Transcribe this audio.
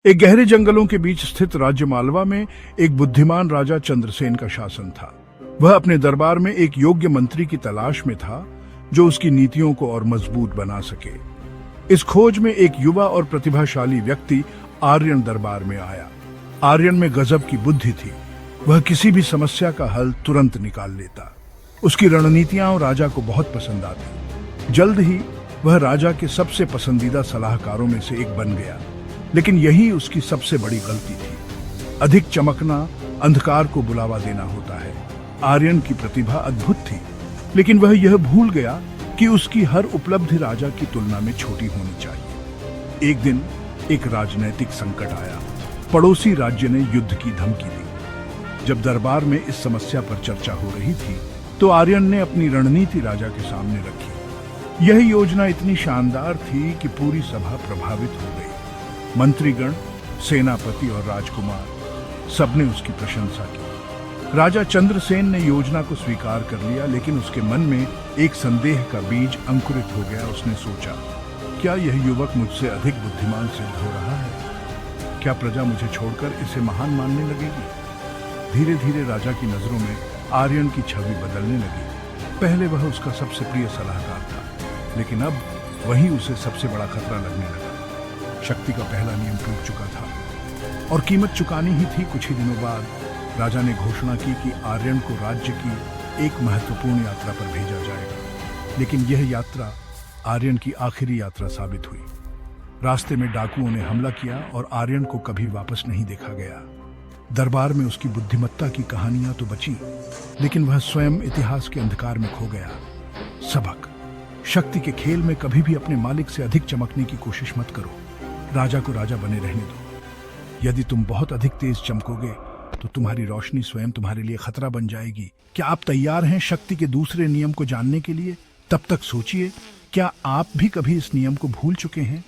एक गहरे जंगलों के बीच स्थित राज्य मालवा में एक बुद्धिमान राजा चंद्रसेन का शासन था। वह अपने दरबार में एक योग्य मंत्री की तलाश में था जो उसकी नीतियों को और मजबूत बना सके। इस खोज में एक युवा और प्रतिभाशाली व्यक्ति आर्यन दरबार में आया। आर्यन में गजब की बुद्धि थी। वह किसी भी समस्या का हल तुरंत निकाल लेता। उसकी रणनीतियां राजा को बहुत पसंद आती। जल्द ही वह राजा के सबसे पसंदीदा सलाहकारों में से एक बन गया। लेकिन यही उसकी सबसे बड़ी गलती थी। अधिक चमकना अंधकार को बुलावा देना होता है। आर्यन की प्रतिभा अद्भुत थी, लेकिन वह यह भूल गया कि उसकी हर उपलब्धि राजा की तुलना में छोटी होनी चाहिए। एक दिन एक राजनैतिक संकट आया। पड़ोसी राज्य ने युद्ध की धमकी दी। जब दरबार में इस समस्या पर चर्चा हो रही थी, तो आर्यन ने अपनी रणनीति राजा के सामने रखी। यह योजना इतनी शानदार थी कि पूरी सभा प्रभावित हो गई। मंत्रीगण, सेनापति और राजकुमार सबने उसकी प्रशंसा की। राजा चंद्रसेन ने योजना को स्वीकार कर लिया, लेकिन उसके मन में एक संदेह का बीज अंकुरित हो गया। उसने सोचा, क्या यह युवक मुझसे अधिक बुद्धिमान सिद्ध हो रहा है? क्या प्रजा मुझे छोड़कर इसे महान मानने लगेगी? धीरे धीरे राजा की नजरों में आर्यन की छवि बदलने लगी। पहले वह उसका सबसे प्रिय सलाहकार था, लेकिन अब वही उसे सबसे बड़ा खतरा लगने लगा। शक्ति का पहला नियम टूट चुका था और कीमत चुकानी ही थी। कुछ ही दिनों बाद राजा ने घोषणा की कि आर्यन को राज्य की एक महत्वपूर्ण यात्रा पर भेजा जाएगा। लेकिन यह यात्रा आर्यन की आखिरी यात्रा साबित हुई। रास्ते में डाकुओं ने हमला किया और आर्यन को कभी वापस नहीं देखा गया। दरबार में उसकी बुद्धिमत्ता की कहानियां तो बची, लेकिन वह स्वयं इतिहास के अंधकार में खो गया। सबक: शक्ति के खेल में कभी भी अपने मालिक से अधिक चमकने की कोशिश मत करो। राजा को राजा बने रहने दो। यदि तुम बहुत अधिक तेज चमकोगे तो तुम्हारी रोशनी स्वयं तुम्हारे लिए खतरा बन जाएगी। क्या आप तैयार हैं शक्ति के दूसरे नियम को जानने के लिए? तब तक सोचिए, क्या आप भी कभी इस नियम को भूल चुके हैं?